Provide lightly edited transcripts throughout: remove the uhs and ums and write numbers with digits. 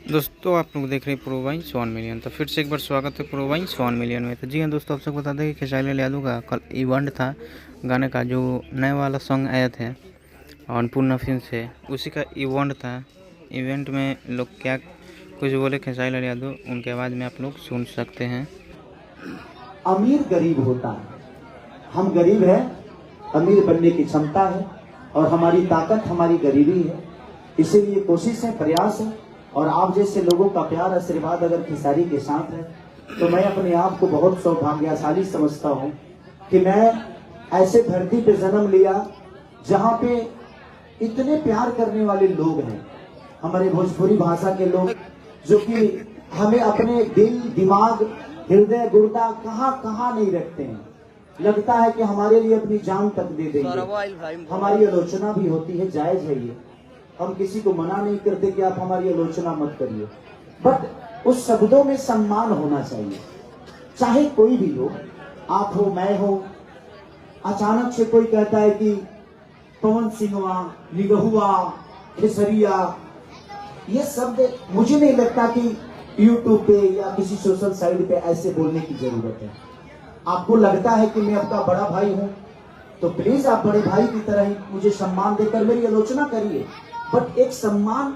दोस्तों आप लोग देख रहे हैं प्रो वाइन्स 1 मिलियन। तो फिर से एक बार स्वागत है प्रो वाइन्स 1 मिलियन में। तो जी हाँ दोस्तों, आप सबको बता दें कि खेसारी लाल यादव का कल इवेंट था गाने का, जो नए वाला सॉन्ग आया था अन्नपूर्णा फिल्म से, उसी का इवेंट था। इवेंट में लोग क्या कुछ बोले खेसारी लाल यादव, उनके आवाज़ में आप लोग सुन सकते हैं। अमीर गरीब होता है, हम गरीब हैं, अमीर बनने की क्षमता है और हमारी ताकत हमारी गरीबी है। इसीलिए कोशिश है, प्रयास है, और आप जैसे लोगों का प्यार आशीर्वाद अगर खेसारी के साथ है तो मैं अपने आप को बहुत सौभाग्यशाली समझता हूँ कि मैं ऐसे धरती पे जन्म लिया जहाँ पे इतने प्यार करने वाले लोग हैं, हमारे भोजपुरी भाषा के लोग, जो कि हमें अपने दिल दिमाग हृदय गुर्दा कहाँ कहाँ नहीं रखते हैं। लगता है कि हमारे लिए अपनी जान तक दे देंगे। हमारी आलोचना भी होती है, जायज है ये, हम किसी को मना नहीं करते कि आप हमारी आलोचना मत करिए, बट उस शब्दों में सम्मान होना चाहिए। चाहे कोई भी हो, आप हो, मैं हो, अचानक से कोई कहता है कि पवन सिंहवा, निगहुआ, खेसरिया, ये शब्द मुझे नहीं लगता कि यूट्यूब पे या किसी सोशल साइट पे ऐसे बोलने की जरूरत है। आपको लगता है कि मैं आपका बड़ा भाई हूं तो प्लीज आप बड़े भाई की तरह ही मुझे सम्मान देकर मेरी आलोचना करिए, बट एक सम्मान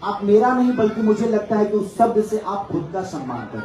आप मेरा नहीं बल्कि मुझे लगता है कि उस शब्द से आप खुद का सम्मान करें।